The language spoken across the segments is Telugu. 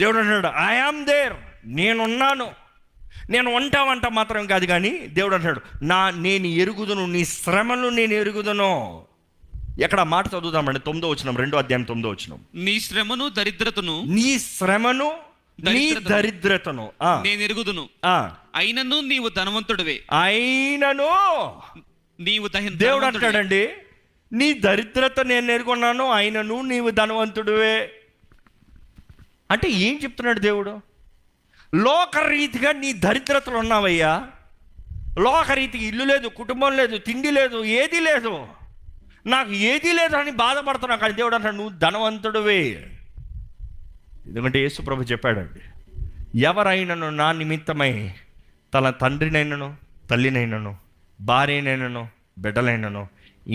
దేవుడు అంటాడు ఐ యామ్ దేర్, నేనున్నాను. నేను వంట మాత్రం కాదు, కానీ దేవుడు అంటాడు నేను ఎరుగుదును, నీ శ్రమను నేను ఎరుగుదును. ఎక్కడ మాట చదువుదామండి, 9వ వచనం, 2వ అధ్యాయం 9వ వచనం. నీ శ్రమను దరిద్రతను, నీ శ్రమను నీ దరిద్రతను నేను ఎరుగుదును, అయినను నీవు ధనవంతుడివే. అయినను నీవు దేవుడు అంటాడండి, నీ దరిద్రత నేను ఎరుగున్నాను, అయినను నీవు ధనవంతుడివే. అంటే ఏం చెప్తున్నాడు దేవుడు? లోకరీతిగా నీ దరిద్రతలు ఉన్నావయ్యా, లోకరీతికి ఇల్లు లేదు, కుటుంబం లేదు, తిండి లేదు, ఏది లేదు, నాకు ఏది లేదు అని బాధపడుతున్నావు. కానీ దేవుడు అంటాడు నువ్వు ధనవంతుడివే. ఎందుకంటే యేసు ప్రభు చెప్పాడండి, ఎవరైనాను నా నిమిత్తమై తన తండ్రినైనను, తల్లినైనను, భార్యనైనను, బిడ్డలైనను,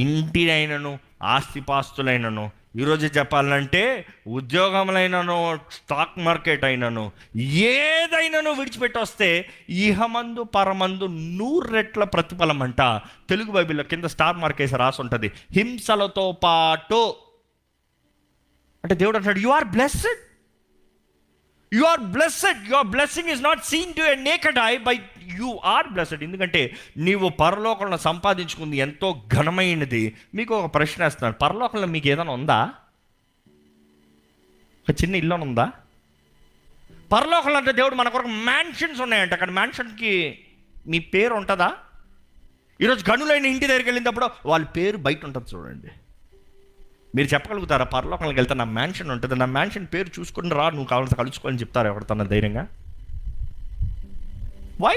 ఇంటినైనను, ఆస్తిపాస్తులైనను, ఈరోజు చెప్పాలంటే ఉద్యోగములైనను, స్టాక్ మార్కెట్ అయినను, ఏదైనాను విడిచిపెట్టి వస్తే ఇహమందు పరమందు 100 రెట్ల ప్రతిఫలం అంట. తెలుగు బైబిల్లో కింద స్టార్ మార్క్ వేసి రాసి ఉంటుంది, హింసలతో పాటు. అంటే దేవుడు అంటాడు you are blessed, you are blessed. Your blessing is not seen to a naked eye, but you are blessed. ఎందుకంటే నీవు పరలోకంలో సంపాదించుకుంది ఎంతో ఘనమైనది. మీకు ఒక ప్రశ్న వేస్తున్నాను, పరలోకంలో మీకు ఏదైనా ఉందా? ఒక చిన్న ఇల్లు ఉందా? పరలోకంలో అంటే దేవుడు మన కొరకు మ్యాన్షన్స్ ఉన్నాయంట. అక్కడ మ్యాన్షన్కి మీ పేరు ఉంటుందా? ఈరోజు గనులైన ఇంటి దగ్గరికి వెళ్ళినప్పుడు వాళ్ళ పేరు బయట ఉంటుంది చూడండి. మీరు చెప్పగలుగుతారా పరలోకంలోకి వెళ్తే నా మ్యాన్షన్ ఉంటుంది, నా మ్యాన్షన్ పేరు చూసుకుని రా, నువ్వు కావాల్సి కలుసుకోవాలని చెప్తారు ఎవరితోన్నా ధైర్యంగా? వై?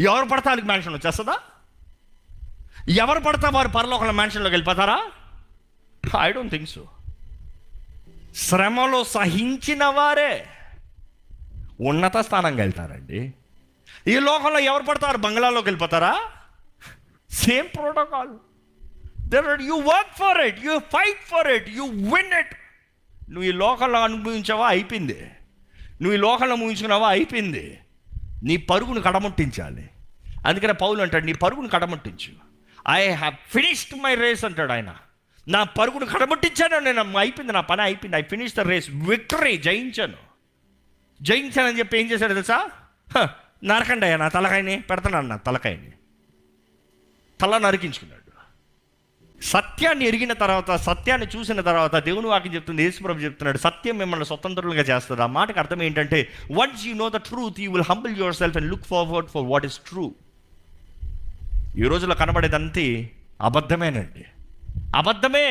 ఎవరు పడతా వాళ్ళకి మ్యాన్షన్ వచ్చేస్తుందా? ఎవరు పడతా వారు పరలోకంలో మ్యాన్షన్లోకి వెళ్ళిపోతారా? I don't think so. శ్రమలో సహించిన వారే ఉన్నత స్థానంకి వెళ్తారండి. ఈ లోకంలో ఎవరు పడతారు బంగ్లాలోకి వెళ్ళిపోతారా? Same protocol. You work for it, you fight for it, you win it. నువ్వు ఈ లోకంలో అనుభవించావా అయిపోయింది, నువ్వు ఈ లోకంలో ముగించుకున్నావా అయిపోయింది. నీ పరుగును కడముట్టించాలి. అందుకనే పౌలు అంటాడు నీ పరుగును కడముట్టించు. I have finished my race అంటాడు ఆయన. నా పరుగును కడముట్టించాను, నేను అయిపోయింది, నా పని అయిపోయింది. I finish the race, victory, జయించానని చెప్పి ఏం చేశాడు తెలుసా? నరకండి అయ్యా నా తలకాయని, పెడతాను నా తలకాయని, తల నరికించుకున్నాడు. సత్యాన్ని ఎరిగిన తర్వాత, సత్యాన్ని చూసిన తర్వాత దేవుని వాక్యం చెప్తుంది, యేసుప్రభు చెప్తున్నాడు సత్యం మిమ్మల్ని స్వతంత్రులుగా చేస్తుంది. ఆ మాటకు అర్థం ఏంటంటే once you know the truth you will humble your self and look forward for what is true. ఈ రోజులో కనబడేదంతే అబద్ధమేనండి, అబద్ధమే.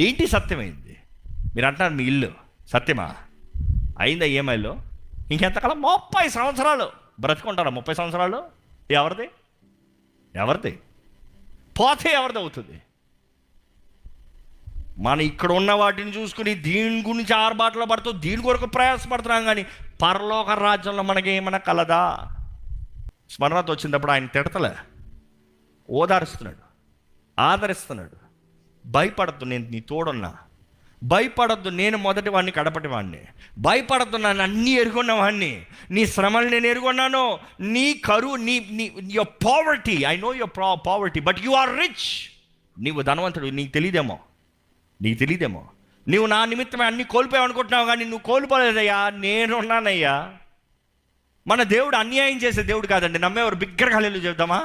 ఏంటి సత్యమైంది? మీరు అంటారు మీ ఇల్లు సత్యమా? అయిందా ఈఎంఐలో? ఇంకెంతకాలం? 30 సంవత్సరాలు బ్రతుకుంటారా? 30 సంవత్సరాలు ఎవరిది పోతే ఎవరిది అవుతుంది? మనం ఇక్కడ ఉన్న వాటిని చూసుకుని దీని గురించి ఆర్బాటలో పడుతూ దీని కొరకు ప్రయాసపడుతున్నాం, కానీ పరలోక రాజ్యంలో మనకేమన్నా కలదా? స్మరణతో వచ్చినప్పుడు ఆయన తిడతలే, ఓదారుస్తున్నాడు, ఆదరిస్తున్నాడు. భయపడద్దు, నేను నీ తోడున్నా. భయపడద్దు, నేను మొదటి వాడిని, కడపటి వాడిని. భయపడద్దు, నన్ను అన్నీ ఎరుగున్నవాడిని. నీ శ్రమలు నేను ఎరుగున్నాను. నీ కరువు, నీ your poverty, I know your poverty, but you are rich. నీవు ధనవంతుడు, నీకు తెలియదేమో. నువ్వు నా నిమిత్తమే అన్నీ కోల్పోయావు అనుకుంటున్నావు, కానీ నువ్వు కోల్పోలేదయ్యా, నేనున్నానయ్యా. మన దేవుడు అన్యాయం చేసే దేవుడు కాదండి. నమ్మేవారు బిగ్గరగా హల్లెలూయా చెప్దామా?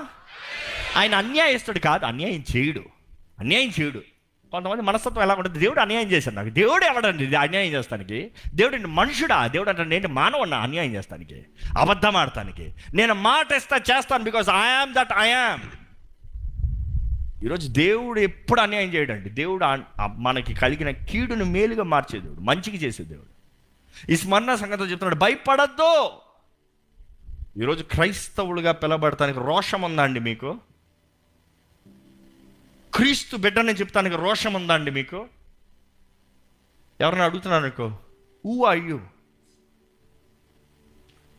ఆయన అన్యాయస్తుడు కాదు, అన్యాయం చేయడు. కొంతమంది మనస్తత్వం ఎలా ఉంటుంది, దేవుడు అన్యాయం చేశాడు నాకు. దేవుడు ఎవడండి అన్యాయం చేస్తానికి? దేవుడు మనుషుడా? దేవుడు అంటే నేను మానవున్నా అన్యాయం చేస్తానికి, అబద్ధం ఆడటానికి. నేను మాట చేస్తాను, because I am that I am. ఈరోజు దేవుడు ఎప్పుడు అన్యాయం చేయడండి. దేవుడు మనకి కలిగిన కీడును మేలుగా మార్చే దేవుడు, మంచికి చేసే దేవుడు. ఈ స్మరణ సంగతి చెప్తున్నాడు, భయపడద్దు. ఈరోజు క్రైస్తవులుగా పిలబడటానికి రోషం ఉందా అండి మీకు? క్రీస్తు బిడ్డని చెప్తానికి రోషం ఉందా అండి మీకు? ఎవరైనా అడుగుతున్నాను అనుకో, హూ ఆర్ యు?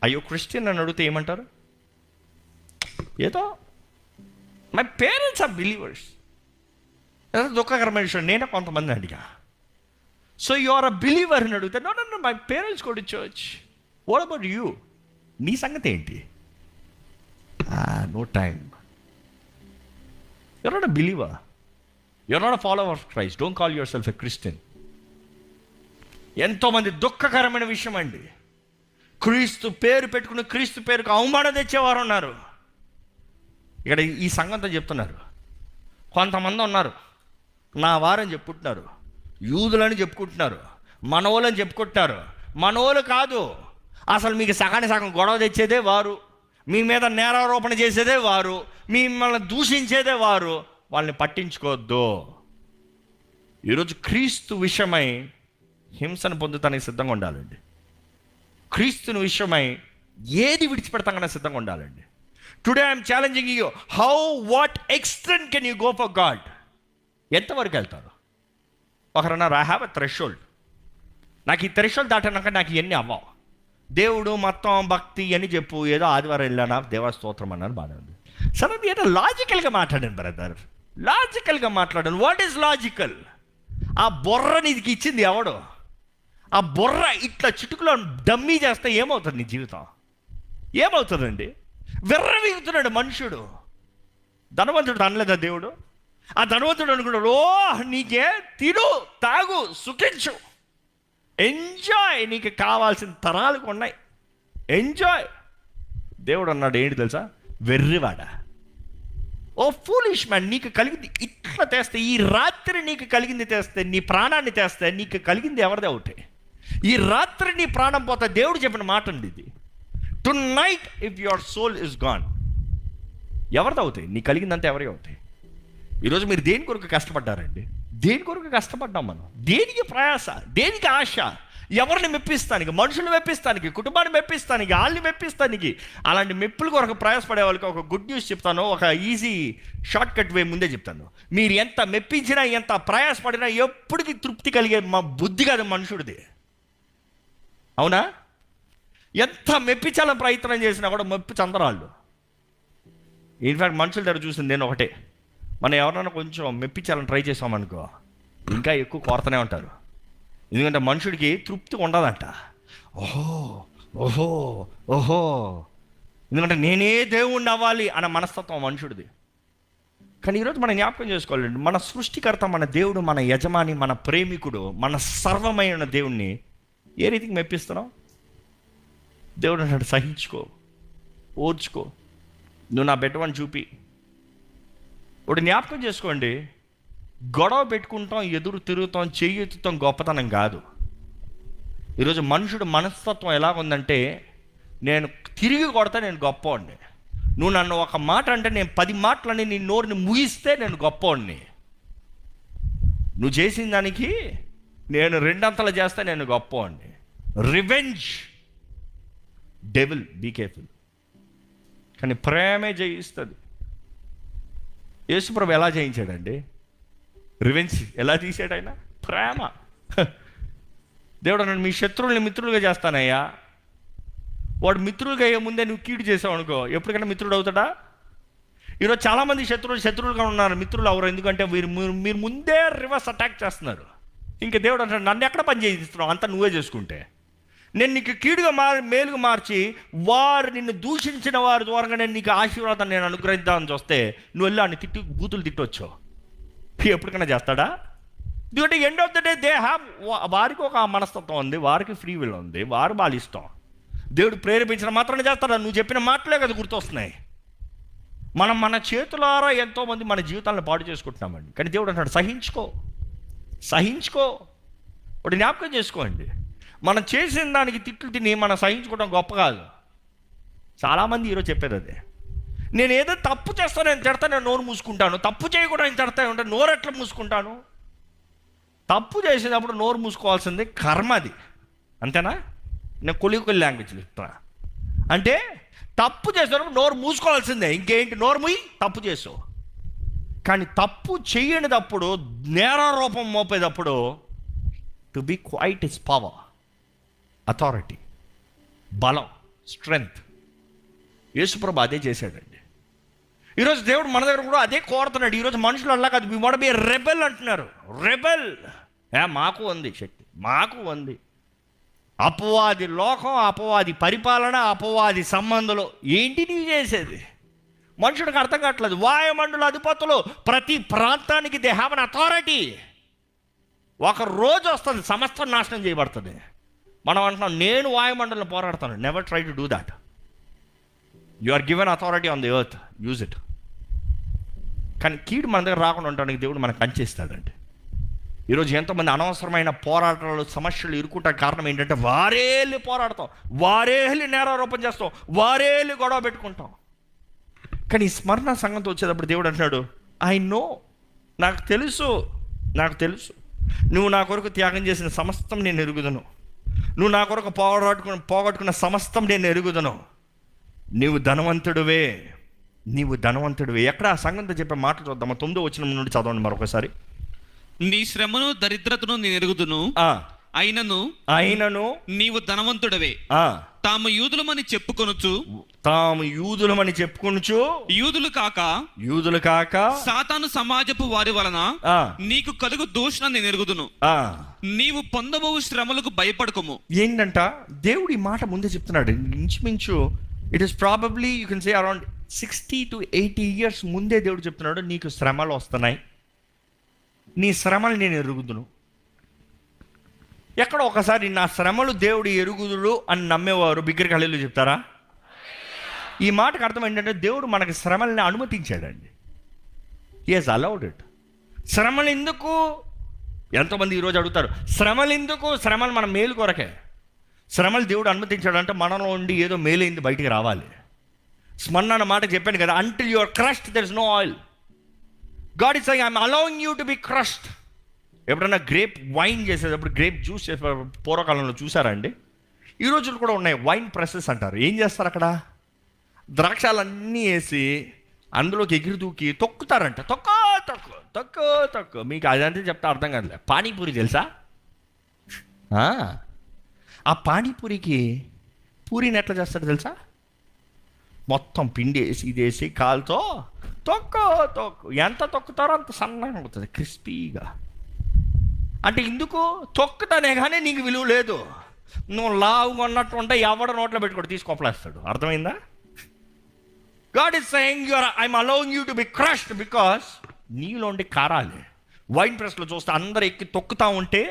అయ్యో క్రిస్టియన్ అని అడిగితే ఏమంటారు? ఏదో మై పేరెంట్స్ ఆర్ బిలీవర్స్. ఏదో దుఃఖకరమైన విషయం, నేనే కొంతమంది అడిగా. So you are a believer అని అడిగితే no my parents go to church. What about you? నీ సంగతి ఏంటి? No time. You're not a believer. You're not a follower of Christ. Don't call yourself a Christian. ఎంతోమంది దుఃఖకరమైన విషయం అండి. క్రీస్తు పేరు పెట్టుకుని క్రీస్తు పేరుకు అవమానం తెచ్చేవారు ఉన్నారు. ఇక్కడ ఈ సంఘంతో చెప్తున్నారు. కొంతమంది ఉన్నారు, నా వారని చెప్పుకుంటున్నారు, యూదులని చెప్పుకుంటున్నారు, మనోళ్ళని చెప్పుకుంటున్నారు. మనోళ్ళు కాదు, అసలు మీకు సగానికి సగం గొడవ తెచ్చేదే వారు, మీ మీద నేరారోపణ చేసేదే వారు, మిమ్మల్ని దూషించేదే వారు. వాళ్ళని పట్టించుకోవద్దు. ఈరోజు క్రీస్తు విషయమై హింసను పొందుతానికి సిద్ధంగా ఉండాలండి. క్రీస్తుని విషయమై ఏది విడిచిపెడతాకనే సిద్ధంగా ఉండాలండి. Today I'm challenging you, how what extent can you go for God? ఎంతవరకు వెళ్తారు? ఒకరన్నారు, ఐ హ్యావ్ ఎ థ్రెషోల్డ్, నాకు ఈ థ్రెషోల్డ్ దాటినాక నాకు ఇవన్నీ అవ్వవు. దేవుడు మొత్తం భక్తి అని చెప్పు, ఏదో ఆదివారం వెళ్ళానా దేవా స్తోత్రం అన్నాను, బాగా ఉంది. సరే ఏదో లాజికల్గా మాట్లాడాను బ్రదర్, లాజికల్గా మాట్లాడాను. What is logical? ఆ బుర్ర నీకు ఇచ్చింది ఎవడు? ఆ బుర్ర ఇట్లా చిటుకులో డమ్మీ చేస్తే ఏమవుతుంది నీ జీవితం? ఏమవుతుందండి? విర్రవీగుతున్నాడు మనుషుడు. ధనవంతుడు అనలేదా దేవుడు? ఆ ధనవంతుడు అనుకున్నాడు, ఓ నీకే తిను, తాగు, సుఖించు, ఎంజాయ్, నీకు కావాల్సిన తరాలకు ఉన్నాయి, ఎంజాయ్. దేవుడు అన్నాడు ఏంటి తెలుసా? వెర్రివాడ, ఓ ఫూలిష్ మ్యాన్, నీకు కలిగింది ఇట్లా తెస్తే, ఈ రాత్రి నీకు కలిగింది తెస్తే, నీ ప్రాణాన్ని తెస్తే, నీకు కలిగింది ఎవరిదే ఒకటే. ఈ రాత్రి నీ ప్రాణం పోతే దేవుడు చెప్పిన మాట అండి ఇది. Tonight if your soul is gone, ఎవరిది అవుతాయి? నీ కలిగిందంతా ఎవరి అవుతాయి? ఈరోజు మీరు దేని కొరకు కష్టపడ్డారండి? దేని కొరకు కష్టపడ్డాం మనం? దేనికి ప్రయాస, దేనికి ఆశ? ఎవరిని మెప్పిస్తానికి? మనుషులు మెప్పిస్తానికి, కుటుంబాన్ని మెప్పిస్తానికి, వాళ్ళని మెప్పిస్తానికి. అలాంటి మెప్పుల కొరకు ప్రయాసపడే వాళ్ళకి ఒక గుడ్ న్యూస్ చెప్తాను, ఒక ఈజీ షార్ట్ కట్ వే ముందే చెప్తాను. మీరు ఎంత మెప్పించినా, ఎంత ప్రయాసపడినా ఎప్పటికీ తృప్తి కలిగే మా బుద్ధి కాదు మనుషుడిది. అవునా? ఎంత మెప్పించాలని ప్రయత్నం చేసినా కూడా మెప్పి చందరాళ్ళు. ఇన్ఫ్యాక్ట్ మనుషుల దగ్గర చూసింది నేను ఒకటే, మనం ఎవరైనా కొంచెం మెప్పించాలని ట్రై చేసామనుకో ఇంకా ఎక్కువ కోరతనే ఉంటారు. ఎందుకంటే మనుషుడికి తృప్తి ఉండదంట. ఓహో ఓహో ఓహో, ఎందుకంటే నేనే దేవుణ్ణి అవ్వాలి అన్న మనస్తత్వం మనుషుడిది. కానీ ఈరోజు మనం జ్ఞాపకం చేసుకోవాలండి, మన సృష్టికర్త, మన దేవుడు, మన యజమాని, మన ప్రేమికుడు, మన సర్వమైన దేవుణ్ణి ఏ రీతికి మెప్పిస్తున్నాం? దేవుడు అన్నాడు, సహించుకో, ఓర్చుకో, నువ్వు నా బెట్టవని చూపి. ఒకటి జ్ఞాపకం చేసుకోండి, గొడవ పెట్టుకుంటాం, ఎదురు తిరుగుతాం, చెయ్యెత్తుతాం గొప్పతనం కాదు. ఈరోజు మనుషుడు మనస్తత్వం ఎలా ఉందంటే, నేను తిరిగి కొడతా, నేను గొప్పవాడిని. నువ్వు నన్ను ఒక మాట అంటే నేను 10 మాటలని నీ నోరుని ముగిస్తే నేను గొప్పవాడిని. నువ్వు చేసిన దానికి నేను 2 అంతలు చేస్తే నేను గొప్పవాడిని. Revenge, devil, be careful. కానీ ప్రేమే జయిస్తుంది. యేసుప్రభు ఎలా జయించాడండి? రివెంజ్ ఎలా తీసాడు ఆయన? ప్రేమ. దేవుడు అన్నాడు, మీ శత్రువుల్ని మిత్రులుగా చేస్తానయ్యా. వాడు మిత్రులుగా అయ్యే ముందే నువ్వు కీడు చేసావు అనుకో, ఎప్పటికైనా మిత్రుడు అవుతాడా? ఈరోజు చాలామంది శత్రువులుగా ఉన్నారు, మిత్రులు అవరు. ఎందుకంటే మీరు ముందే రివర్స్ అటాక్ చేస్తున్నారు. ఇంకా దేవుడు అంటాడు, నన్ను ఎక్కడ పని చేయిస్తున్నావు? అంతా నువ్వే చేసుకుంటే. నేను నీకు కీడుగా మేలుగా మార్చి, వారు నిన్ను దూషించిన వారి ద్వారా నేను నీకు ఆశీర్వాదాన్ని నేను అనుగ్రహిద్దామని చూస్తే నువ్వు వెళ్ళి ఆయన బూతులు తిట్టవచ్చు. ఎప్పటికైనా చేస్తాడా? ఎందుకంటే end of the day they have, వారికి ఒక మనస్తత్వం ఉంది, వారికి ఫ్రీ విల్ ఉంది, వారు బాగా ఇష్టం. దేవుడు ప్రేరేపించిన మాత్రమే చేస్తాడా? నువ్వు చెప్పిన మాటలే కదా గుర్తొస్తున్నాయి. మనం మన చేతులారా ఎంతోమంది మన జీవితాలను పాడు చేసుకుంటున్నామండి. కానీ దేవుడు అంటాడు, సహించుకో, సహించుకో. ఒకటి జ్ఞాపకం చేసుకోండి, మనం చేసిన దానికి తిట్లు తిని మనం సహించుకోవడం గొప్ప కాదు. చాలామంది ఈరోజు చెప్పేది అదే, నేను ఏదో తప్పు చేస్తాను, నేను తిడతా, నేను నోరు మూసుకుంటాను. తప్పు చేయకుండా నేను తిడతా ఉంటే నోరు ఎట్లా మూసుకుంటాను? తప్పు చేసేటప్పుడు నోరు మూసుకోవాల్సింది కర్మ, అది అంతేనా? నేను కొలికొలి లాంగ్వేజ్ చెప్తున్నా. అంటే తప్పు చేసేటప్పుడు నోరు మూసుకోవాల్సిందే, ఇంకేంటి? నోరు మూయి, తప్పు చేసావు. కానీ తప్పు చేయనిదప్పుడు, నేరారోపం మోపేటప్పుడు, to be quiet is power, authority, బలం, స్ట్రెంగ్త్. యేసుప్రభు అదే చేశాడండి. ఈరోజు దేవుడు మన దగ్గర కూడా అదే కోరుతున్నాడు. ఈరోజు మనుషులు అలా కాదు, వి వాంట్ బి రెబెల్ అంటున్నారు. రెబెల్, మాకు ఉంది శక్తి, మాకు ఉంది. అపవాది లోకం, అపవాది పరిపాలన, అపవాది సంబంధాలు, ఏంటి నీ చేసేది? మనుషుడికి అర్థం కావట్లేదు. వాయుమండల అధిపతులు ప్రతి ప్రాంతానికి దే హ్యావ్ అన్ అథారిటీ. ఒక రోజు వస్తుంది సమస్తం నాశనం చేయబడుతుంది. మనం అంటున్నాం నేను వాయుమండలం పోరాడతాను. Never try to do that. You are given authority on the earth, use it. కానీ కీడు మన దగ్గర రాకుండా ఉండడానికి దేవుడు మనకు కంచేస్తాడండి. ఈరోజు ఎంతోమంది అనవసరమైన పోరాటాలు, సమస్యలు ఇరుకుంటానికి కారణం ఏంటంటే వారే వెళ్ళి పోరాడతాం, వారే వెళ్ళి నేరారోపణ చేస్తాం, వారే వెళ్ళి గొడవ పెట్టుకుంటాం. కానీ ఈ స్మరణ సంఘంతో వచ్చేటప్పుడు దేవుడు అంటున్నాడు, ఐ నో, నాకు తెలుసు, నువ్వు నా కొరకు త్యాగం చేసిన సమస్తం నేను ఎరుగుదును, నువ్వు నా కొరకు పోగొట్టుకున్న సమస్తం నేను ఎరుగుదును. నీవు ధనవంతుడివే. ఎక్కడ ఆ సంఘంతో చెప్పే మాటలు చూద్దామా? 9వ వచనం నుండి చదవండి మరొకసారి. నీ శ్రమను దరిద్రతను నేను ఎరుగుదును, అయినను నీవు ధనవంతుడవే. తాము యూదులమని చెప్పుకొనుచు యూదులు కాక సాతాను సమాజపు వారి వలన నీకు కలుగు దూషణ నేను ఎరుగుదును. నీవు పొందబోవు శ్రమలకు భయపడకము. ఏంటంట దేవుడు ఈ మాట ముందే చెప్తున్నాడు. ఇంచుమించు it is probably you can say around 60 to 80 years ముందే దేవుడు చెప్తున్నాడు, నీకు శ్రమలు వస్తున్నాయి, నీ శ్రమలు నేను ఎరుగుదును. ఎక్కడ ఒకసారి నా శ్రమలు దేవుడు ఎరుగుదుడు అని నమ్మేవారు బిగ్గరగా హల్లెలూయా చెప్తారా? ఈ మాటకు అర్థం ఏంటంటే దేవుడు మనకి శ్రమల్ని అనుమతించాడండి. He has allowed it. శ్రమలు ఎందుకు? ఎంతోమంది ఈరోజు అడుగుతారు, శ్రమలు ఎందుకు? శ్రమలు మన మేలు కొరకే. శ్రమలు దేవుడు అనుమతించాడంటే మనలో ఉండి ఏదో మేలైంది బయటికి రావాలి. స్మరణ అన్న మాట చెప్పాను కదా, until you are crushed there is no oil. God is saying I am allowing you to be crushed. ఎప్పుడైనా గ్రేప్ వైన్ చేసేటప్పుడు, గ్రేప్ జ్యూస్ పూర్వకాలంలో చూసారా అండి? ఈ రోజులు కూడా ఉన్నాయి వైన్ ప్రెసెస్ అంటారు. ఏం చేస్తారు అక్కడ? ద్రాక్షాలన్నీ వేసి అందులోకి ఎగిరి దూకి తొక్కుతారంట. తొక్కు మీకు అదంతా చెప్తే అర్థం కాదులే. పానీపూరి తెలుసా? ఆ పానీపూరికి పూరిని ఎట్లా చేస్తాడు తెలుసా? మొత్తం పిండి వేసి ఇది వేసి కాలుతో తొక్కు. ఎంత తొక్కుతారో అంత సన్నగా అవుతుంది, క్రిస్పీగా. అంటే ఎందుకు? తొక్కుతానే కానీ నీకు విలువ లేదు. నువ్వు లావుగా ఉన్నట్టు ఉంటే ఎవడ నోట్లో పెట్టుకోడు, తీసుకోపలేస్తాడు. అర్థమైందా? God is saying I'm allowing you to be crushed because నీలో ఉండి కారాలి. వైన్ ప్రెస్లో చూస్తే అందరు ఎక్కి తొక్కుతూ ఉంటే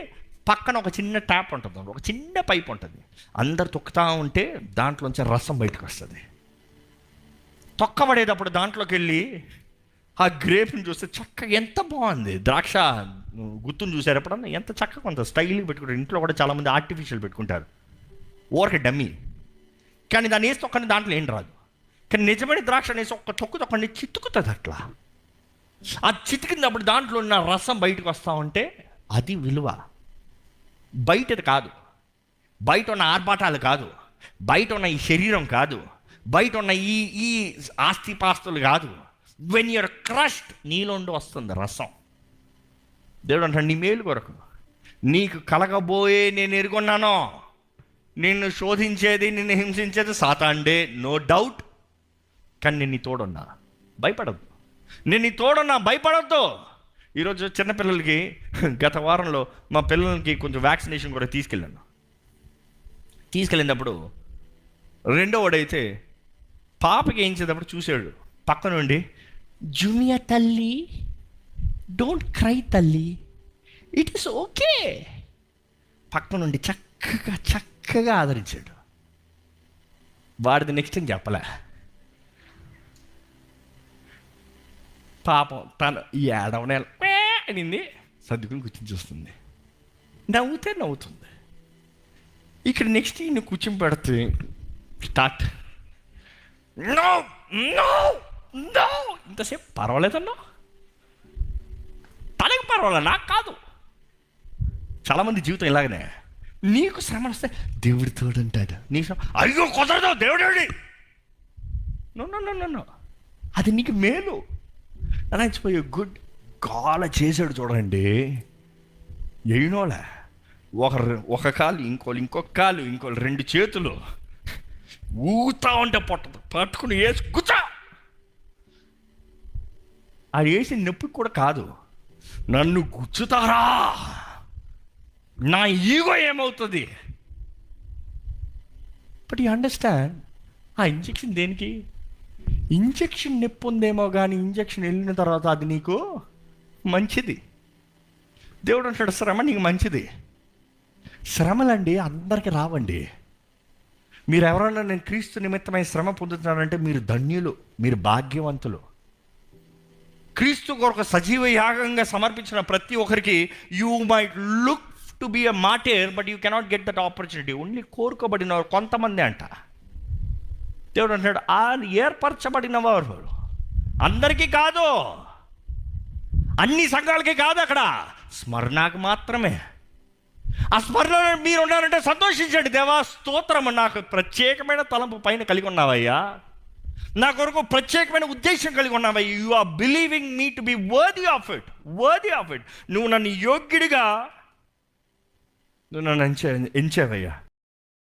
పక్కన ఒక చిన్న ట్యాప్ ఉంటుంది, ఒక చిన్న పైప్ ఉంటుంది. అందరు తొక్కుతూ ఉంటే దాంట్లోంచి రసం బయటకు వస్తుంది. తొక్కబడేటప్పుడు దాంట్లోకి వెళ్ళి ఆ గ్రేప్ని చూస్తే చక్కగా ఎంత బాగుంది. ద్రాక్ష గుత్తుని చూసారు ఎప్పుడన్నా? ఎంత చక్కగా కొంత స్టైల్గా పెట్టుకుంటారు. ఇంట్లో కూడా చాలామంది ఆర్టిఫిషియల్ పెట్టుకుంటారు, ఓరక డమ్మీ. కానీ దాన్ని వేసి తొక్కని దాంట్లో ఏం రాదు. కానీ నిజమైన ద్రాక్ష వేసి ఒక్క తొక్కని చితుకుతుంది. అట్లా ఆ చితికినప్పుడు దాంట్లో ఉన్న రసం బయటకు వస్తూ ఉంటే అది విలువ. బయటది కాదు, బయట ఉన్న ఆర్భాటాలు కాదు, బయట ఉన్న ఈ శరీరం కాదు, బయట ఉన్న ఈ ఆస్తిపాస్తులు కాదు. వెన్ యూర్ క్రష్డ్ నీలోండి వస్తుంది రసం. దేవుడు అంటాడు, నీ మేలు కొరకు నీకు కలగబోయే నేను ఎరుగున్నాను. నిన్ను శోధించేది, నిన్ను హింసించేది సాతానుడే, నో డౌట్. కానీ నేను నీ తోడున్నా, భయపడద్దు. నేను నీ తోడున్నా, భయపడద్దు. ఈరోజు చిన్నపిల్లలకి గత వారంలో మా పిల్లలకి కొంచెం వ్యాక్సినేషన్ కూడా తీసుకెళ్ళినప్పుడు రెండో వాడైతే పాపకి ఏం చేసేటప్పుడు చూసాడు పక్క నుండి, జూనియా తల్లి, డోంట్ క్రై తల్లి, ఇట్ ఈస్ ఓకే. పక్క నుండి చక్కగా ఆదరించాడు. వాడిది నెక్స్ట్ టైం చెప్పలే. పాపం తను ఏడవనే అనింది, సర్దుకుని కూర్చొని చూస్తుంది, నవ్వుతుంది. ఇక్కడ నెక్స్ట్ నువ్వు కూర్చొని పెడితే స్టార్ట్, నో ఇంతసేపు పర్వాలేదన్నా, తనకు పర్వాలేదు, నాకు కాదు. చాలామంది జీవితం ఇలాగనే, నీకు శ్రమ వస్తే దేవుడి తోడు అంటాడు, నీ శ్రమ అయ్యో కుదరదు దేవుడు. నో అది నీకు మేలు. నచ్చిపోయి గుడ్ గాల చేసాడు చూడండి. ఎయినోలే ఒక కాలు, ఇంకొక కాలు, రెండు చేతులు ఊగుతా ఉంటే పట్టుకుని వేసి కూర్చో. అది వేసి నొప్పి కూడా కాదు, నన్ను గుచ్చుతారా, నా ఈగో ఏమవుతుంది. బట్ యూ అండర్స్టాండ్, ఆ ఇంజెక్షన్ దేనికి? ఇంజెక్షన్ నొప్పి ఉందేమో కానీ ఇంజెక్షన్ వెళ్ళిన తర్వాత అది నీకు మంచిది. దేవుడు అంటాడు శ్రమ నీకు మంచిది. శ్రమలండి అందరికీ రావండి. మీరు ఎవరన్నా నేను క్రీస్తు నిమిత్తమై శ్రమ పొందుతున్నానంటే మీరు ధన్యులు, మీరు భాగ్యవంతులు. క్రీస్తు కొరకు సజీవ యాగంగా సమర్పించిన ప్రతి ఒక్కరికి you might look to be a martyr, but you cannot get that opportunity. Only కోరుకోబడిన కొంతమంది అంట. దేవుడు అంటాడు ఆ ఏర్పరచబడిన వారు అందరికీ కాదు, అన్ని సంఘాలకి కాదు, అక్కడ స్మరణకు మాత్రమే. ఆ స్మరణ మీరు ఉన్నారంటే సంతోషించండి. దేవా స్తోత్రం, నాకు ప్రత్యేకమైన తలంపు పైన కలిగి ఉన్నావయ్యా, నా కొరకు ప్రత్యేకమైన ఉద్దేశం కలిగి ఉన్నావయ్యా. You are believing me to be worthy of it, worthy of it. నువ్వు నన్ను యోగ్యుడిగా నువ్వు నన్ను ఎంచావయ్యా.